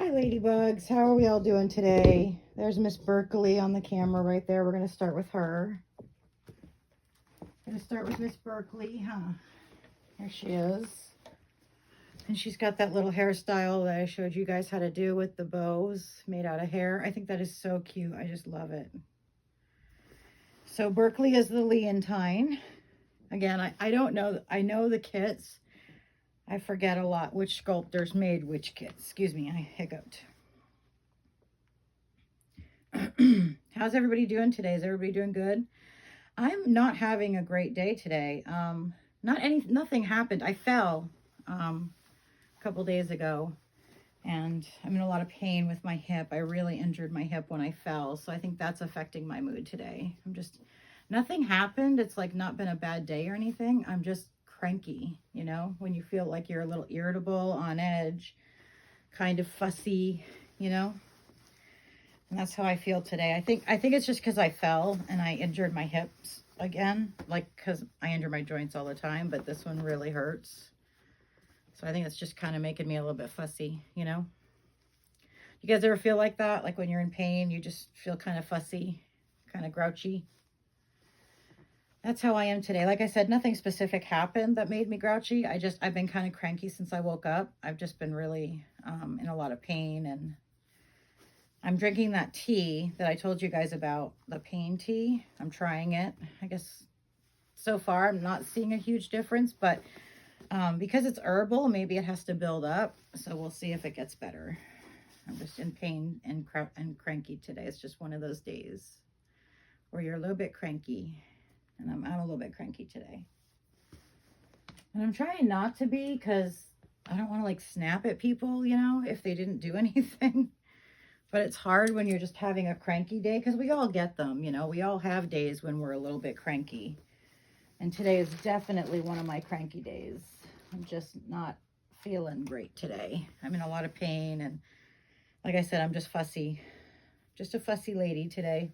Hi, ladybugs. How are we all doing today? There's Miss Berkeley on the camera right there. We're going to start with her. Going to start with Miss Berkeley, huh? There she is. And she's got that little hairstyle that I showed you guys how to do with the bows made out of hair. I think that is so cute. I just love it. So Berkeley is the Leontine. Again, I don't know. I know the kits. I forget a lot which sculptors made which kits. Excuse me, I hiccuped. How's everybody doing today? Is everybody doing good? I'm not having a great day today. Nothing happened. I fell a couple days ago, and I'm in a lot of pain with my hip. I really injured my hip when I fell, so I think that's affecting my mood today. Nothing happened. It's like not been a bad day or anything. I'm just cranky, you know, when you feel like you're a little irritable, on edge, kind of fussy, you know. And that's how I feel today. I think it's just because I fell and I injured my hips again, like because I injure my joints all the time, but this one really hurts. So I think it's just kind of making me a little bit fussy, you know. You guys ever feel like that? Like when you're in pain, you just feel kind of fussy, kind of grouchy? That's how I am today. Like I said, nothing specific happened that made me grouchy. I've been kind of cranky since I woke up. I've just been really in a lot of pain, and I'm drinking that tea that I told you guys about, the pain tea. I'm trying it. I guess so far I'm not seeing a huge difference, but because it's herbal, maybe it has to build up. So we'll see if it gets better. I'm just in pain and cranky today. It's just one of those days where you're a little bit cranky. And I'm a little bit cranky today. And I'm trying not to be, because I don't want to like snap at people, you know, if they didn't do anything. But it's hard when you're just having a cranky day, because we all get them, you know. We all have days when we're a little bit cranky. And today is definitely one of my cranky days. I'm just not feeling great today. I'm in a lot of pain. And like I said, I'm just fussy. Just a fussy lady today.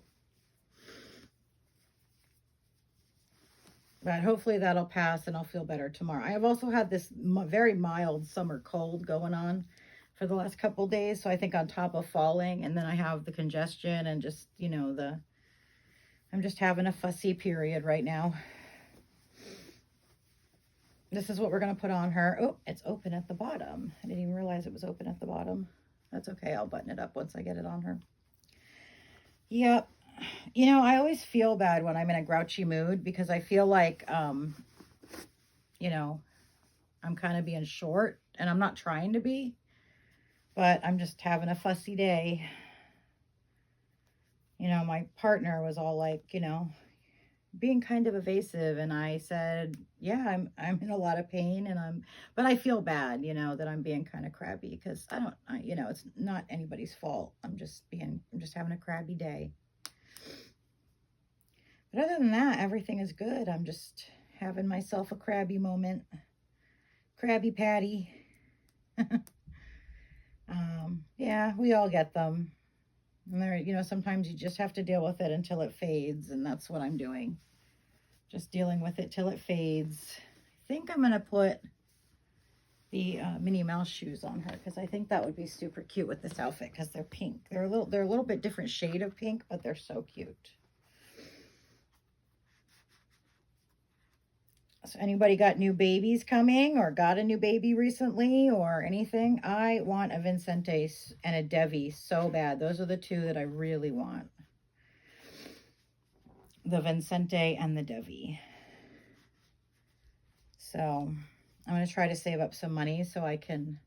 But hopefully that'll pass and I'll feel better tomorrow. I have also had this very mild summer cold going on for the last couple days. So I think on top of falling, and then I have the congestion and just, you know, I'm just having a fussy period right now. This is what we're going to put on her. Oh, it's open at the bottom. I didn't even realize it was open at the bottom. That's okay. I'll button it up once I get it on her. Yep. You know, I always feel bad when I'm in a grouchy mood, because I feel like, you know, I'm kind of being short, and I'm not trying to be, but I'm just having a fussy day. You know, my partner was all like, you know, being kind of evasive, and I said, yeah, I'm in a lot of pain, but I feel bad, you know, that I'm being kind of crabby, because you know, it's not anybody's fault. I'm just having a crabby day. But other than that, everything is good. I'm just having myself a crabby moment. Crabby Patty. Yeah, we all get them. And there, you know, sometimes you just have to deal with it until it fades, and that's what I'm doing. Just dealing with it till it fades. I think I'm going to put the Minnie Mouse shoes on her, because I think that would be super cute with this outfit, because they're pink. They're a little bit different shade of pink, but they're so cute. So anybody got new babies coming, or got a new baby recently, or anything? I want a Vincente and a Devi so bad. Those are the two that I really want. The Vincente and the Devi. So I'm going to try to save up some money so I can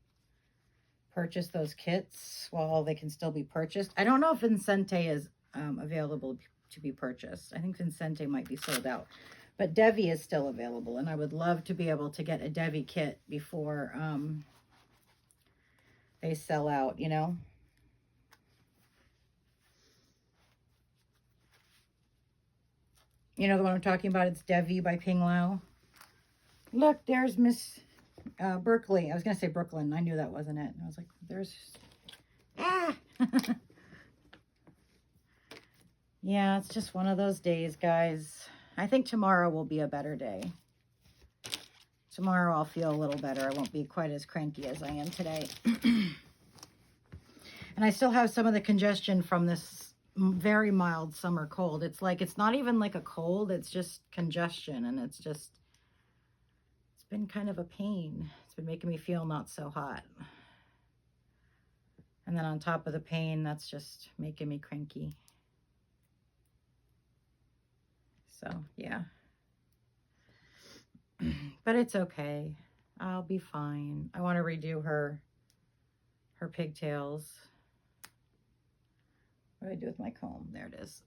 purchase those kits while they can still be purchased. I don't know if Vincente is available to be purchased. I think Vincente might be sold out. But Devi is still available, and I would love to be able to get a Devi kit before they sell out, you know. You know the one I'm talking about? It's Devi by Ping Lao. Look, there's Miss Berkeley. I was going to say Brooklyn. I knew that wasn't it. I was like, there's... Ah! Yeah, it's just one of those days, guys. I think tomorrow will be a better day. Tomorrow I'll feel a little better. I won't be quite as cranky as I am today. And I still have some of the congestion from this very mild summer cold. It's like, it's not even like a cold, it's just congestion. And it's been kind of a pain. It's been making me feel not so hot. And then on top of the pain, that's just making me cranky. So, yeah. But it's okay. I'll be fine. I want to redo her pigtails. What do I do with my comb? There it is.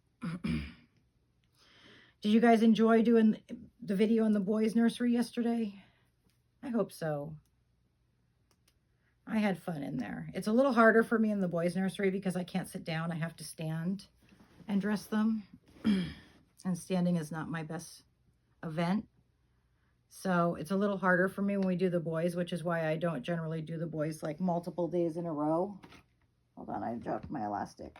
Did you guys enjoy doing the video in the boys' nursery yesterday? I hope so. I had fun in there. It's a little harder for me in the boys' nursery because I can't sit down. I have to stand and dress them. And standing is not my best event. So it's a little harder for me when we do the boys, which is why I don't generally do the boys like multiple days in a row. Hold on, I dropped my elastic.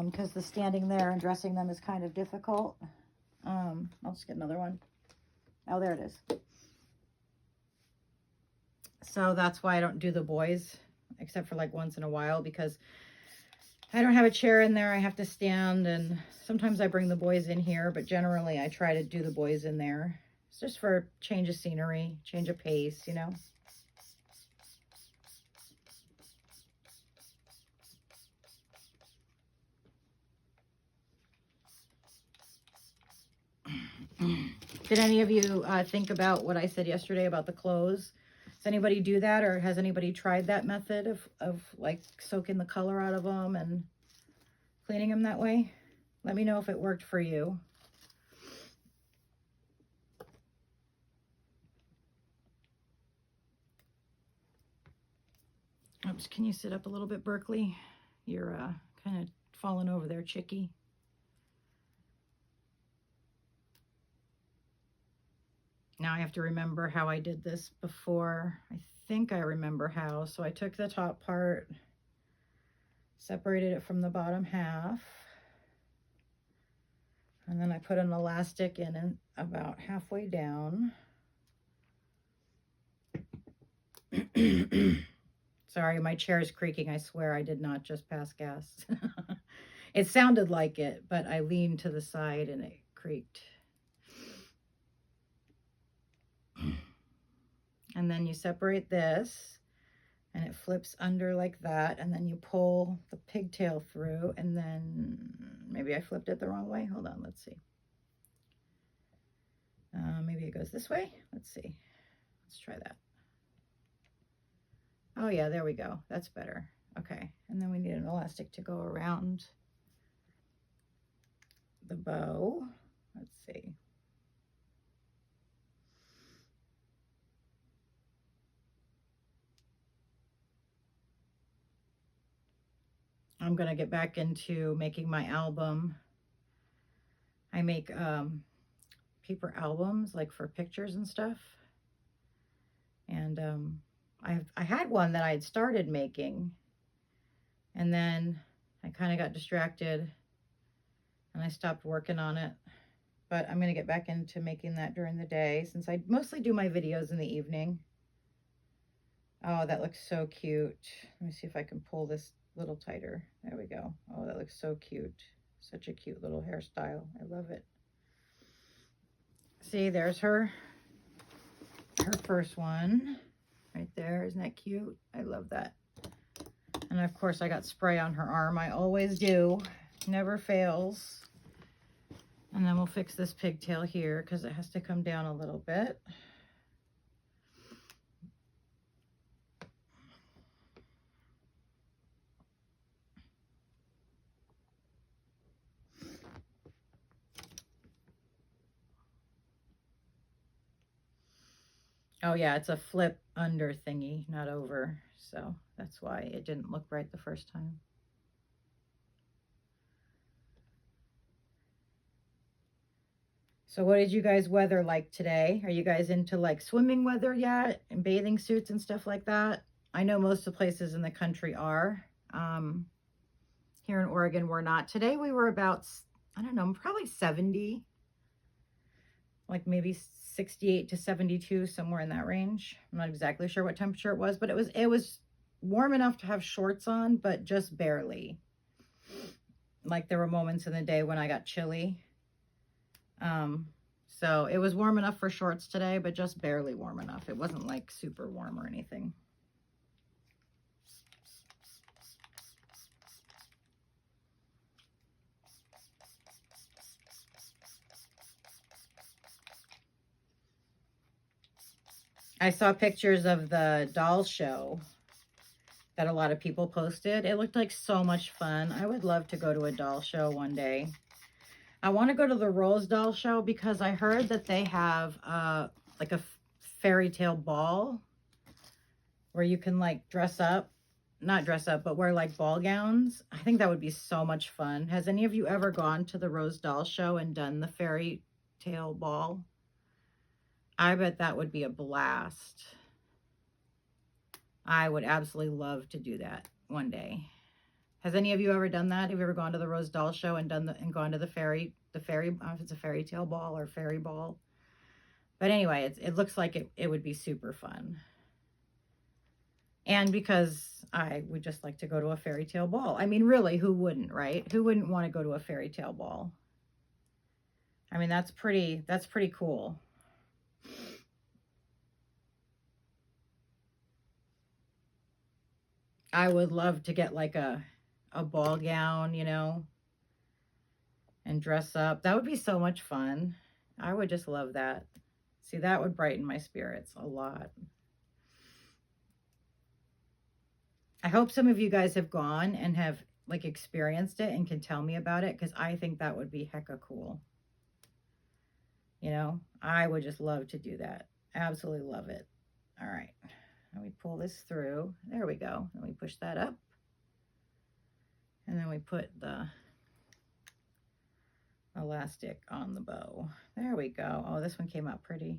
Because the standing there and dressing them is kind of difficult. I'll just get another one. Oh, there it is. So that's why I don't do the boys, except for like once in a while, because I don't have a chair in there. I have to stand, and sometimes I bring the boys in here, but generally I try to do the boys in there. It's just for change of scenery, change of pace, you know. Did any of you think about what I said yesterday about the clothes? Does anybody do that, or has anybody tried that method of like soaking the color out of them and cleaning them that way? Let me know if it worked for you. Oops, can you sit up a little bit, Berkeley? You're kind of falling over there, chickie. Now I have to remember how I did this before. I think I remember how. So I took the top part, separated it from the bottom half, and then I put an elastic in about halfway down. Sorry, my chair is creaking. I swear I did not just pass gas. It sounded like it, but I leaned to the side and it creaked. And then you separate this and it flips under like that, and then you pull the pigtail through, and then maybe I flipped it the wrong way. Hold on, let's see. Maybe it goes this way. Let's see. Let's try that. Oh yeah, there we go. That's better. Okay, and then we need an elastic to go around the bow. Let's see. I'm going to get back into making my album. I make paper albums like for pictures and stuff. And I had one that I had started making, and then I kind of got distracted and I stopped working on it. But I'm going to get back into making that during the day, since I mostly do my videos in the evening. Oh, that looks so cute. Let me see if I can pull this a little tighter. There we go. Oh, that looks so cute. Such a cute little hairstyle. I love it. See, there's her first one right there. Isn't that cute? I love that. And of course I got spray on her arm. I always do. Never fails. And then we'll fix this pigtail here because it has to come down a little bit. Oh yeah, it's a flip under thingy, not over. So that's why it didn't look right the first time. So what did you guys weather like today? Are you guys into like swimming weather yet? And bathing suits and stuff like that? I know most of the places in the country are. Here in Oregon, we're not. Today we were about, I don't know, probably 70. Like maybe 68 to 72, somewhere in that range. I'm not exactly sure what temperature it was, but it was warm enough to have shorts on, but just barely. Like there were moments in the day when I got chilly. So it was warm enough for shorts today, but just barely warm enough. It wasn't like super warm or anything. I saw pictures of the doll show that a lot of people posted. It looked like so much fun. I would love to go to a doll show one day. I want to go to the Rose Doll Show because I heard that they have like a fairy tale ball where you can like dress up, not dress up, but wear like ball gowns. I think that would be so much fun. Has any of you ever gone to the Rose Doll Show and done the fairy tale ball? I bet that would be a blast. I would absolutely love to do that one day. Has any of you ever done that? Have you ever gone to the Rose Doll Show and gone to the fairy, I don't know if it's a fairy tale ball or fairy ball. But anyway, it looks like it would be super fun. And because I would just like to go to a fairy tale ball. I mean, really, who wouldn't, right? Who wouldn't want to go to a fairy tale ball? I mean, that's pretty cool. I would love to get like a ball gown, you know, and dress up. That would be so much fun. I would just love that. See, that would brighten my spirits a lot. I hope some of you guys have gone and have like experienced it and can tell me about it, because I think that would be hecka cool. You know, I would just love to do that. Absolutely love it. All right. Now we pull this through. There we go. And we push that up. And then we put the elastic on the bow. There we go. Oh, this one came out pretty.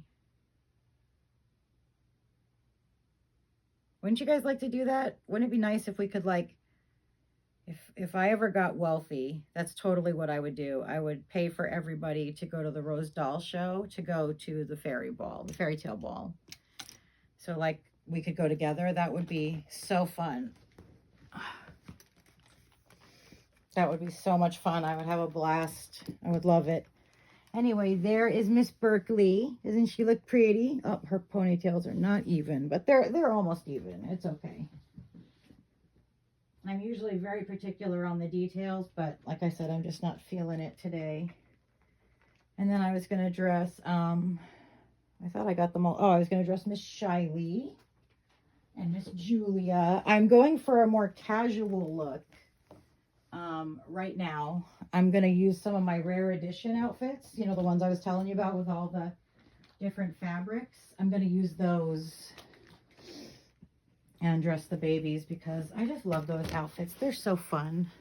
Wouldn't you guys like to do that? Wouldn't it be nice if we could like, if I ever got wealthy, that's totally what I would do. I would pay for everybody to go to the Rose Doll Show, to go to the fairy ball, the fairy tale ball. So like we could go together. That would be so fun. That would be so much fun. I would have a blast. I would love it. Anyway, there is Miss Berkeley. Doesn't she look pretty? Oh, her ponytails are not even, but they're almost even. It's okay. I'm usually very particular on the details, but like I said, I'm just not feeling it today. And then I was going to dress, I thought I got them all. Oh, I was going to dress Miss Shiley and Miss Julia. I'm going for a more casual look. Right now, I'm going to use some of my rare edition outfits, you know, the ones I was telling you about with all the different fabrics. I'm going to use those and dress the babies because I just love those outfits. They're so fun.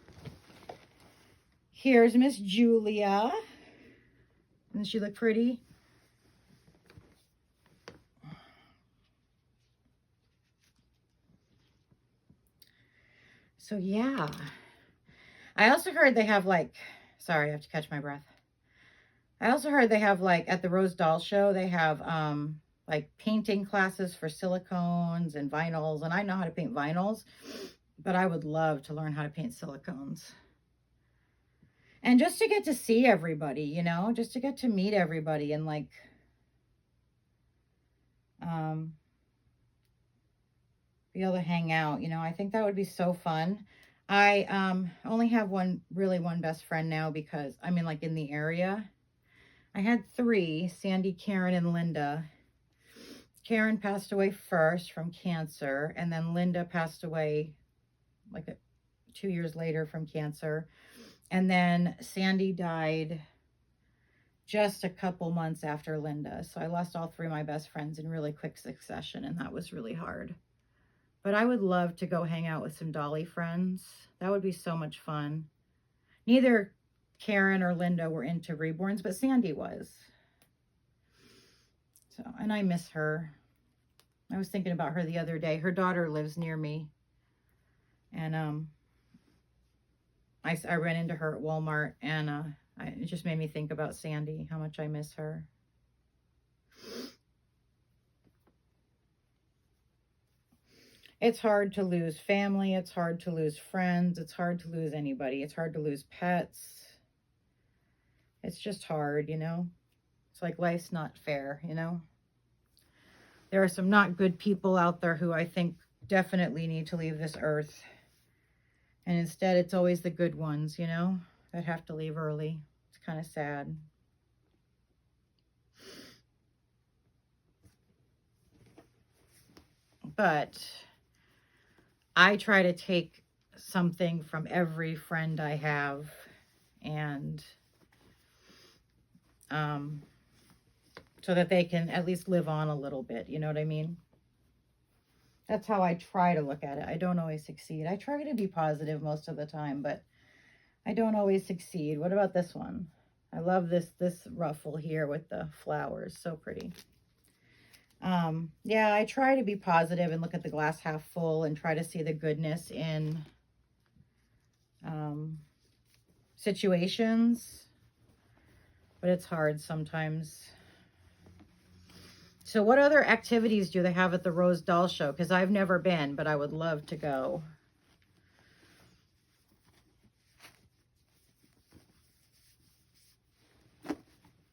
Here's Miss Julia. Doesn't she look pretty? So yeah. I also heard they have like, sorry, I have to catch my breath. I also heard they have like at the Rose Doll Show, they have like painting classes for silicones and vinyls. And I know how to paint vinyls, but I would love to learn how to paint silicones. And just to get to see everybody, you know, just to get to meet everybody and like, be able to hang out, you know, I think that would be so fun. I only have one best friend now because I'm in like in the area. I had 3, Sandy, Karen, and Linda. Karen passed away first from cancer, and then Linda passed away like 2 years later from cancer. And then Sandy died just a couple months after Linda. So I lost all 3 of my best friends in really quick succession, and that was really hard. But I would love to go hang out with some Dolly friends. That would be so much fun. Neither Karen or Linda were into Reborns, but Sandy was. So, and I miss her. I was thinking about her the other day. Her daughter lives near me. And I ran into her at Walmart, and it just made me think about Sandy, how much I miss her. It's hard to lose family. It's hard to lose friends. It's hard to lose anybody. It's hard to lose pets. It's just hard, you know? It's like life's not fair, you know? There are some not good people out there who I think definitely need to leave this earth. And instead, it's always the good ones, you know, that have to leave early. It's kind of sad. But I try to take something from every friend I have and so that they can at least live on a little bit. You know what I mean? That's how I try to look at it. I don't always succeed. I try to be positive most of the time, but I don't always succeed. What about this one? I love this ruffle here with the flowers. So pretty. Yeah, I try to be positive and look at the glass half full and try to see the goodness in situations, but it's hard sometimes. So what other activities do they have at the Rose Doll Show? Because I've never been, but I would love to go.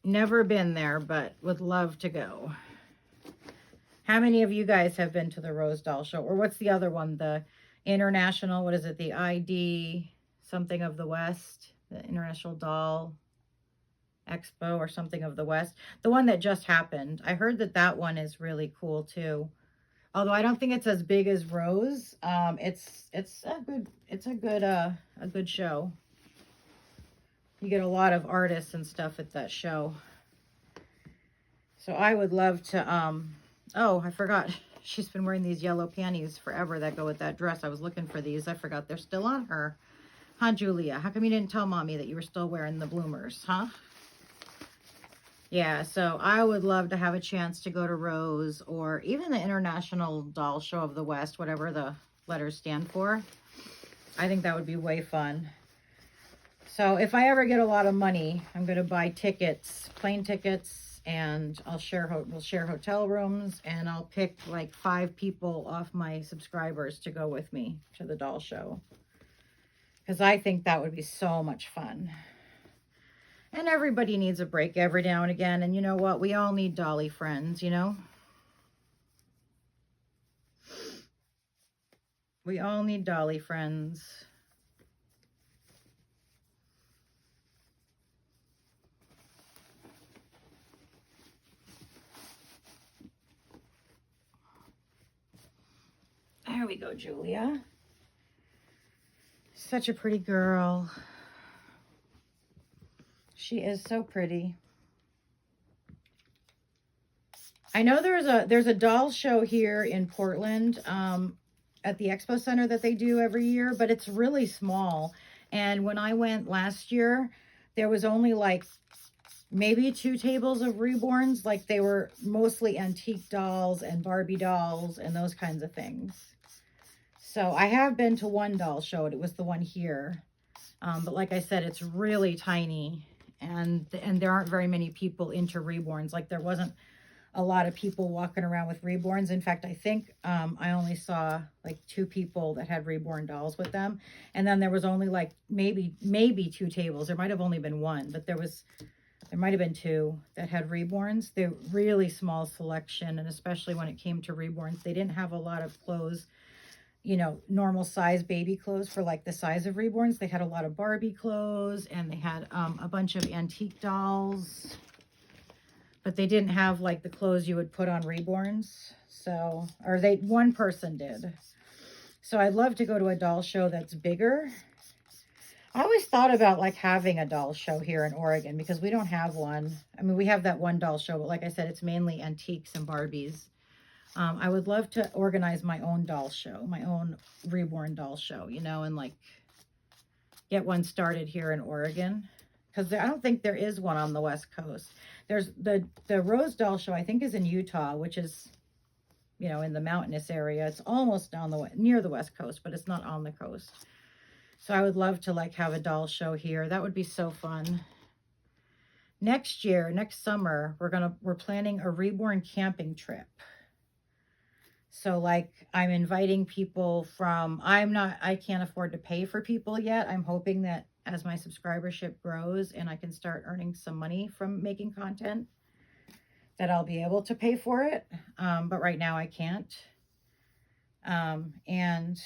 Never been there, but would love to go. How many of you guys have been to the Rose Doll Show? Or what's the other one? The International, what is it? The ID something of the West? The International Doll Expo or something of the West. The one that just happened. I heard that that one is really cool too. Although I don't think it's as big as Rose. It's a good show. You get a lot of artists and stuff at that show. So I would love to oh, I forgot. She's been wearing these yellow panties forever that go with that dress. I was looking for these. I forgot they're still on her. Huh, Julia? How come you didn't tell Mommy that you were still wearing the bloomers, huh? Yeah, so I would love to have a chance to go to Rose or even the International Doll Show of the West, whatever the letters stand for. I think that would be way fun. So if I ever get a lot of money, I'm going to buy tickets, plane tickets, and we'll share hotel rooms, and I'll pick like 5 people off my subscribers to go with me to the doll show. Because I think that would be so much fun. And everybody needs a break every now and again. And you know what? We all need dolly friends, you know? We all need dolly friends. There we go, Julia. Such a pretty girl. She is so pretty. I know there's a doll show here in Portland at the Expo Center that they do every year, but it's really small. And when I went last year, there was only like maybe 2 tables of Reborns. Like they were mostly antique dolls and Barbie dolls and those kinds of things. So I have been to one doll show. It was the one here. But like I said, it's really tiny. And there aren't very many people into Reborns. Like there wasn't a lot of people walking around with Reborns. In fact, I think I only saw like 2 people that had Reborn dolls with them. And then there was only like maybe 2 tables. There might have only been 1, but there might have been 2 that had Reborns. They're really small selection. And especially when it came to Reborns, they didn't have a lot of clothes, you know, normal size baby clothes for like the size of Reborns. They had a lot of Barbie clothes and they had a bunch of antique dolls, but they didn't have like the clothes you would put on Reborns. So, or one person did. So I'd love to go to a doll show that's bigger. I always thought about like having a doll show here in Oregon because we don't have one. I mean, we have that one doll show, but like I said, it's mainly antiques and Barbies. I would love to organize my own doll show, my own Reborn doll show, you know, and like get one started here in Oregon. Because I don't think there is one on the West Coast. There's the Rose Doll Show, I think, is in Utah, which is, you know, in the mountainous area. It's almost near the West Coast, but it's not on the coast. So I would love to like have a doll show here. That would be so fun. Next year, next summer, we're planning a Reborn camping trip. So like I'm inviting people from, I can't afford to pay for people yet. I'm hoping that as my subscribership grows and I can start earning some money from making content, that I'll be able to pay for it. But right now I can't. And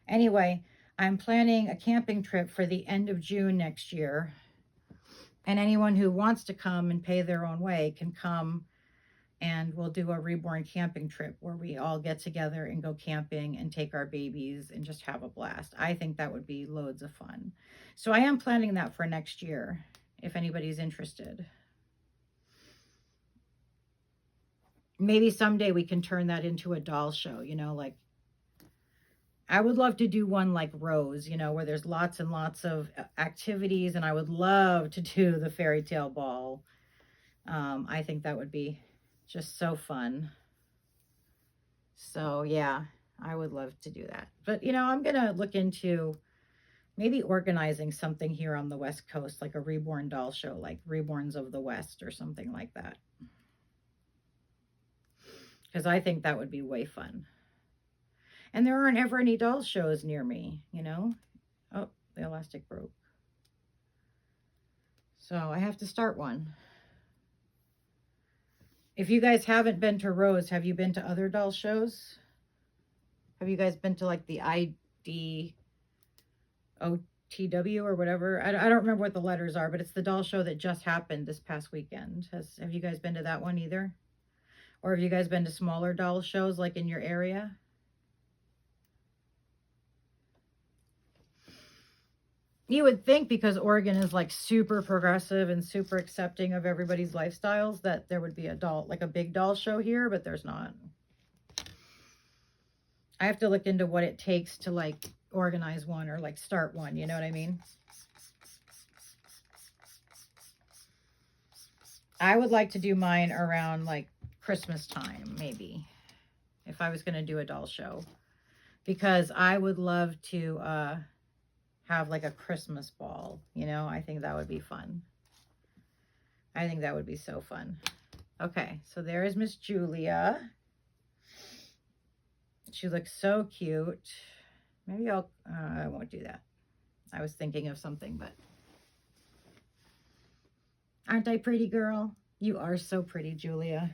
anyway, I'm planning a camping trip for the end of June next year. And anyone who wants to come and pay their own way can come, and we'll do a Reborn camping trip where we all get together and go camping and take our babies and just have a blast. I think that would be loads of fun. So I am planning that for next year, if anybody's interested. Maybe someday we can turn that into a doll show, you know, like I would love to do one like Rose, you know, where there's lots and lots of activities, and I would love to do the fairy tale ball. I think that would be just so fun. So yeah, I would love to do that. But, you know, I'm going to look into maybe organizing something here on the West Coast, like a Reborn doll show, like Reborns of the West or something like that. Because I think that would be way fun. And there aren't ever any doll shows near me, you know. Oh, the elastic broke. So I have to start one. If you guys haven't been to Rose, have you been to other doll shows? Have you guys been to like the IDOTW or whatever? I don't remember what the letters are, but it's the doll show that just happened this past weekend. Have you guys been to that one either? Or have you guys been to smaller doll shows like in your area? You would think, because Oregon is like super progressive and super accepting of everybody's lifestyles, that there would be a doll, like a big doll show here, but there's not. I have to look into what it takes to like organize one or like start one, you know what I mean? I would like to do mine around like Christmas time, maybe, if I was going to do a doll show, because I would love to have like a Christmas ball, you know. I think that would be fun. I think that would be so fun. Okay, so there is Miss Julia. She looks so cute. Maybe I won't do that. I was thinking of something, but aren't I pretty, girl? You are so pretty, Julia.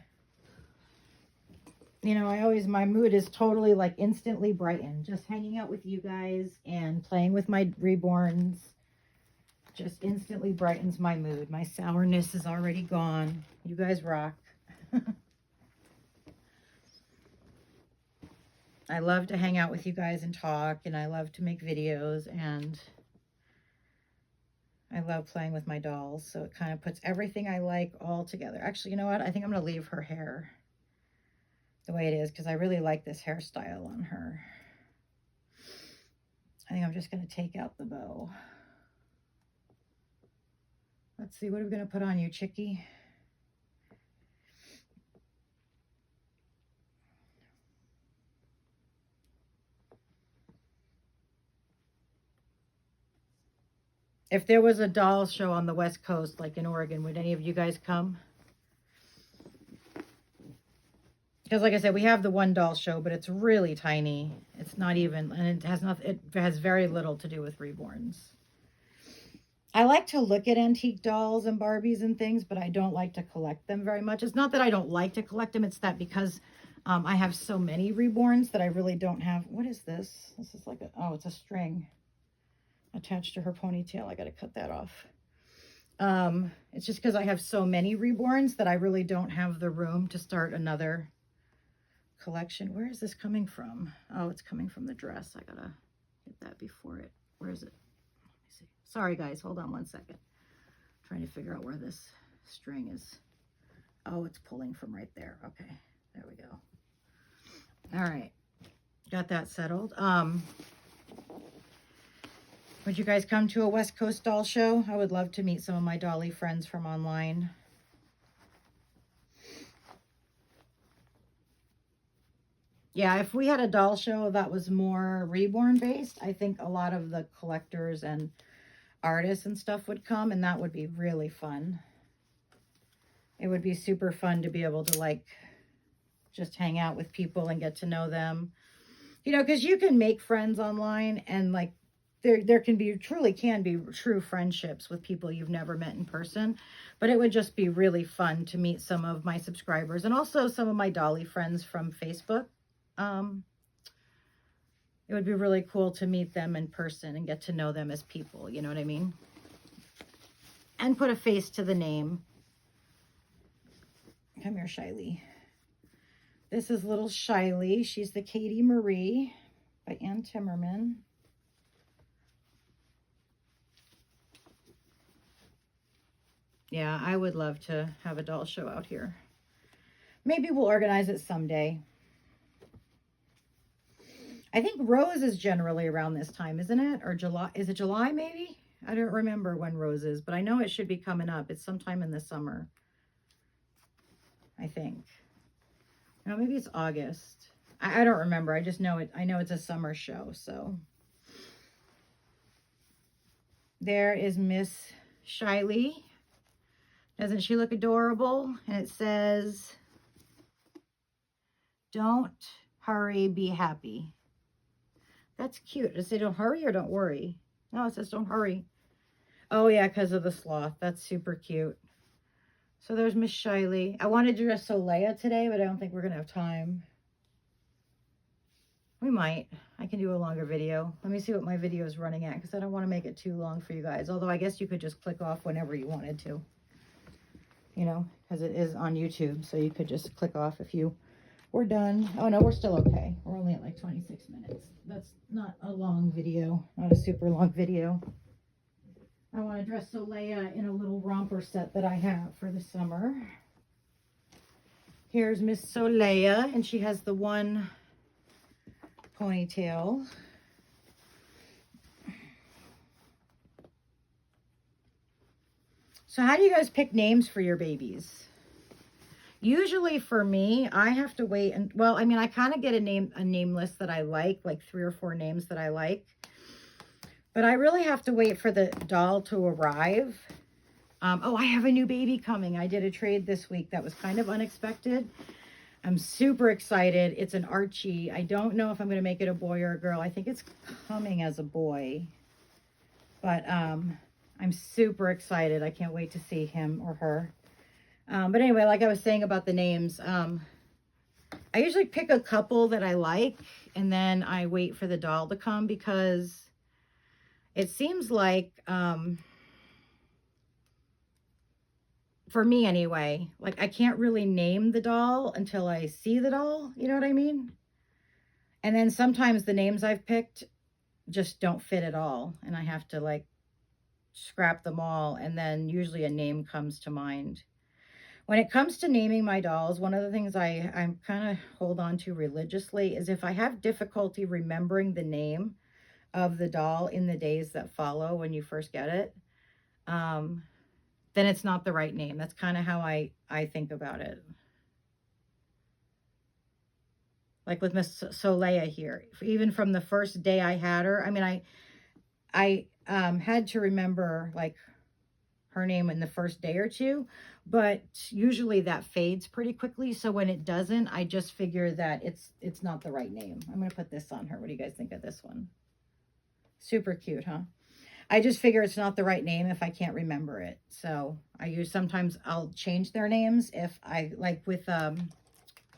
You know, my mood is totally like instantly brightened. Just hanging out with you guys and playing with my Reborns just instantly brightens my mood. My sourness is already gone. You guys rock. I love to hang out with you guys and talk, and I love to make videos, and I love playing with my dolls. So it kind of puts everything I like all together. Actually, you know what? I think I'm going to leave her hair the way it is, because I really like this hairstyle on her. I think I'm just going to take out the bow. Let's see, what are we going to put on you, Chickie? If there was a doll show on the West Coast, like in Oregon, would any of you guys come? Because like I said, we have the one doll show, but it's really tiny. It's not even, and it has nothing, it has very little to do with Reborns. I like to look at antique dolls and Barbies and things, but I don't like to collect them very much. It's not that I don't like to collect them. It's that because I have so many Reborns that I really don't have. What is this? This is like oh, it's a string attached to her ponytail. I got to cut that off. It's just because I have so many Reborns that I really don't have the room to start another collection. Where is this coming from? Oh, it's coming from the dress. I gotta get that before it. Where is it? Let me see. Sorry guys, hold on one second. I'm trying to figure out where this string is. Oh, it's pulling from right there. Okay, there we go. All right, got that settled. Would you guys come to a West Coast doll show? I would love to meet some of my dolly friends from online. Yeah, if we had a doll show that was more Reborn based, I think a lot of the collectors and artists and stuff would come, and that would be really fun. It would be super fun to be able to like just hang out with people and get to know them. You know, because you can make friends online, and like there can be true friendships with people you've never met in person. But it would just be really fun to meet some of my subscribers and also some of my Dolly friends from Facebook. It would be really cool to meet them in person and get to know them as people, you know what I mean? And put a face to the name. Come here, Shiley. This is little Shiley. She's the Katie Marie by Ann Timmerman. Yeah, I would love to have a doll show out here. Maybe we'll organize it someday. I think Rose is generally around this time, isn't it? Or July? Is it July maybe? I don't remember when Rose is, but I know it should be coming up. It's sometime in the summer, I think. No, maybe it's August. I don't remember. I just know it. I know it's a summer show. So there is Miss Shiley. Doesn't she look adorable? And it says, "Don't hurry, be happy." That's cute. Does it say don't hurry or don't worry? No, it says don't hurry. Oh yeah, because of the sloth. That's super cute. So there's Miss Shiley. I wanted to dress Soleil today, but I don't think we're going to have time. We might. I can do a longer video. Let me see what my video is running at, because I don't want to make it too long for you guys. Although I guess you could just click off whenever you wanted to. You know, because it is on YouTube. So you could just click off if you were done. Oh no, we're still okay. We're only at like 26 minutes. That's not a long video. Not a super long video. I want to dress Soleil in a little romper set that I have for the summer. Here's Miss Soleil, and she has the one ponytail. So how do you guys pick names for your babies? Usually for me, I have to wait. And well, I mean, I kind of get a name list that I like 3 or 4 names that I like. But I really have to wait for the doll to arrive. Oh, I have a new baby coming. I did a trade this week that was kind of unexpected. I'm super excited. It's an Archie. I don't know if I'm going to make it a boy or a girl. I think it's coming as a boy. But I'm super excited. I can't wait to see him or her. But anyway, like I was saying about the names, I usually pick a couple that I like, and then I wait for the doll to come, because it seems like, for me anyway, like I can't really name the doll until I see the doll, you know what I mean? And then sometimes the names I've picked just don't fit at all, and I have to like scrap them all, and then usually a name comes to mind. When it comes to naming my dolls, one of the things I kind of hold on to religiously is if I have difficulty remembering the name of the doll in the days that follow when you first get it, then it's not the right name. That's kind of how I think about it. Like with Miss Soleil here, even from the first day I had her, I mean, I had to remember like her name in the first day or two, but usually that fades pretty quickly. So when it doesn't, I just figure that it's not the right name. I'm going to put this on her. What do you guys think of this one? Super cute, huh? I just figure it's not the right name if I can't remember it. So sometimes I'll change their names if I, like with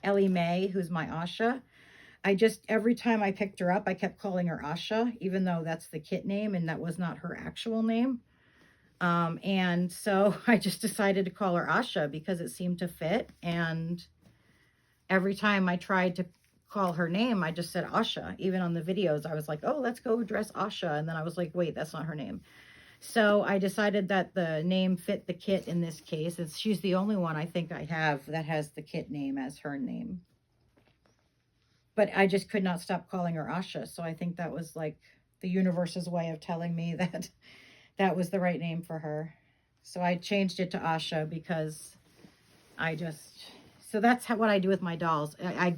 Ellie Mae, who's my Asha. Every time I picked her up, I kept calling her Asha, even though that's the kit name and that was not her actual name. And so I just decided to call her Asha because it seemed to fit. And every time I tried to call her name, I just said Asha. Even on the videos, I was like, oh, let's go dress Asha. And then I was like, wait, that's not her name. So I decided that the name fit the kit in this case. She's the only one I think I have that has the kit name as her name. But I just could not stop calling her Asha. So I think that was like the universe's way of telling me that that was the right name for her. So I changed it to Asha because so that's what I do with my dolls. I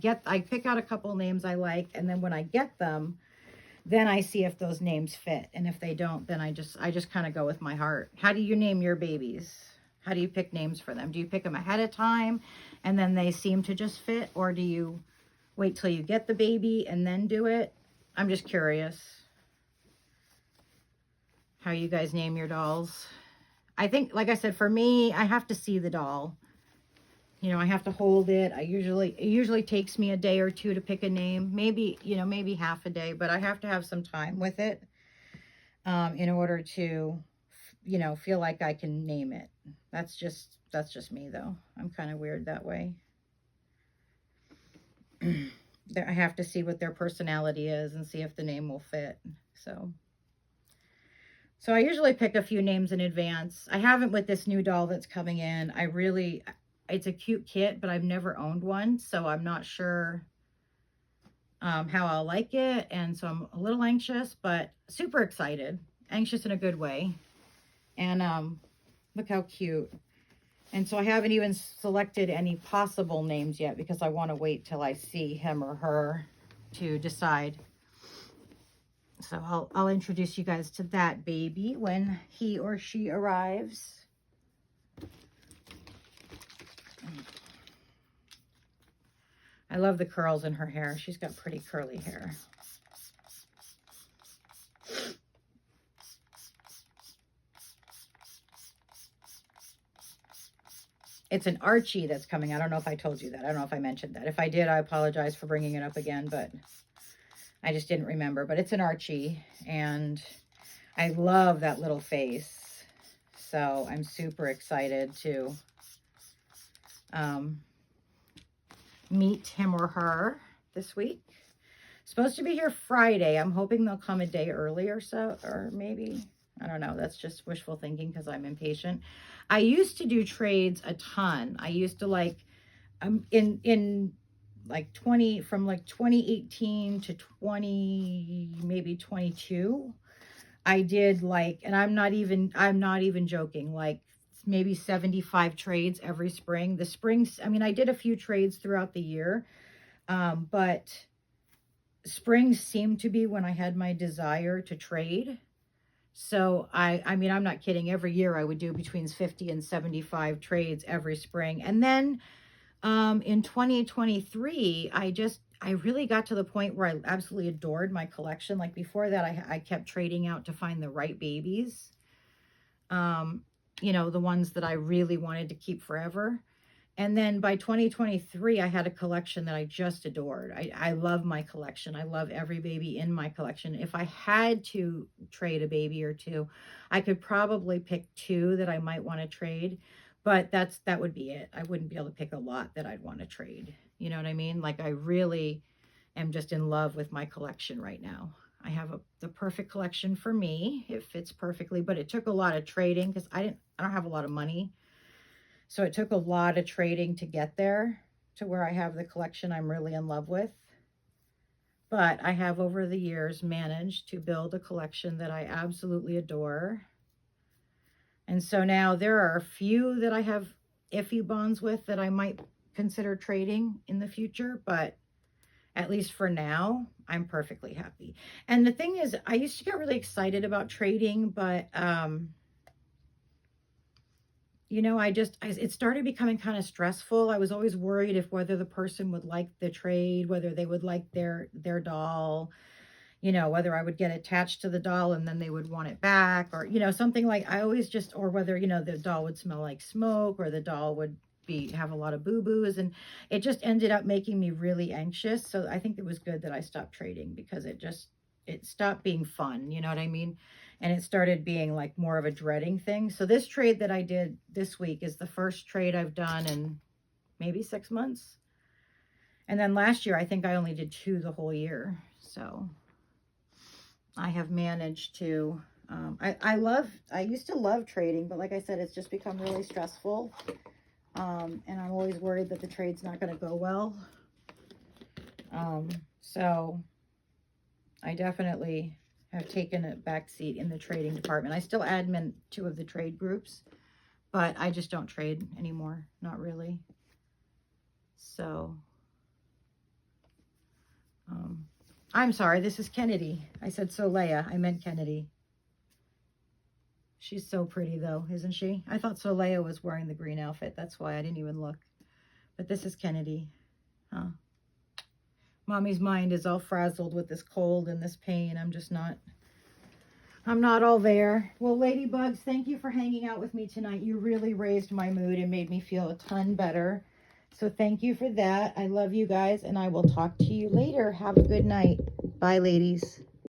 pick out a couple names I like, and then when I get them, then I see if those names fit. And if they don't, then I just kind of go with my heart. How do you name your babies? How do you pick names for them? Do you pick them ahead of time and then they seem to just fit? Or do you wait till you get the baby and then do it? I'm just curious how you guys name your dolls. I think, like I said, for me, I have to see the doll. You know, I have to hold it. It usually takes me a day or two to pick a name. Maybe, you know, maybe half a day, but I have to have some time with it in order to, you know, feel like I can name it. That's just me though. I'm kind of weird that way. I have to see what their personality is and see if the name will fit. So I usually pick a few names in advance. I haven't with this new doll that's coming in. It's a cute kit, but I've never owned one, so I'm not sure how I'll like it. And so I'm a little anxious, but super excited. Anxious in a good way. And look how cute. And so I haven't even selected any possible names yet because I want to wait till I see him or her to decide. So I'll introduce you guys to that baby when he or she arrives. I love the curls in her hair. She's got pretty curly hair. It's an Archie that's coming. I don't know if I told you that. I don't know if I mentioned that. If I did, I apologize for bringing it up again, but I just didn't remember. But it's an Archie, and I love that little face. So I'm super excited to meet him or her this week. Supposed to be here Friday. I'm hoping they'll come a day early or so, or maybe, I don't know. That's just wishful thinking because I'm impatient. I used to do trades a ton. I used to like, in like 2018 to 20, maybe 22, I did like, and I'm not even joking, like maybe 75 trades every spring. The springs, I mean, I did a few trades throughout the year, but springs seemed to be when I had my desire to trade. So I mean, I'm not kidding. Every year I would do between 50 and 75 trades every spring. And then in 2023, I really got to the point where I absolutely adored my collection. Like before that, I kept trading out to find the right babies. You know, the ones that I really wanted to keep forever. And then by 2023, I had a collection that I just adored. I love my collection. I love every baby in my collection. If I had to trade a baby or two, I could probably pick two that I might want to trade, but that would be it. I wouldn't be able to pick a lot that I'd want to trade. You know what I mean? Like I really am just in love with my collection right now. I have the perfect collection for me. It fits perfectly, but it took a lot of trading because I don't have a lot of money. So it took a lot of trading to get there to where I have the collection I'm really in love with. But I have over the years managed to build a collection that I absolutely adore. And so now there are a few that I have iffy bonds with that I might consider trading in the future, but at least for now, I'm perfectly happy. And the thing is, I used to get really excited about trading, but you know, it started becoming kind of stressful. I was always worried if whether the person would like the trade, whether they would like their doll, you know, whether I would get attached to the doll and then they would want it back, or, you know, something like or whether, you know, the doll would smell like smoke or the doll would have a lot of boo-boos. And it just ended up making me really anxious. So I think it was good that I stopped trading because it stopped being fun. You know what I mean? And it started being like more of a dreading thing. So this trade that I did this week is the first trade I've done in maybe 6 months. And then last year, I think I only did 2 the whole year. So I have managed to, I used to love trading, but like I said, it's just become really stressful. And I'm always worried that the trade's not going to go well. So I definitely have taken a back seat in the trading department. I still admin 2 of the trade groups, but I just don't trade anymore. Not really. So, I'm sorry, this is Kennedy. I said Solea. I meant Kennedy. She's so pretty, though, isn't she? I thought Soleil was wearing the green outfit. That's why I didn't even look. But this is Kennedy. Huh. Mommy's mind is all frazzled with this cold and this pain. I'm not all there. Well, ladybugs, thank you for hanging out with me tonight. You really raised my mood and made me feel a ton better. So thank you for that. I love you guys, and I will talk to you later. Have a good night. Bye, ladies.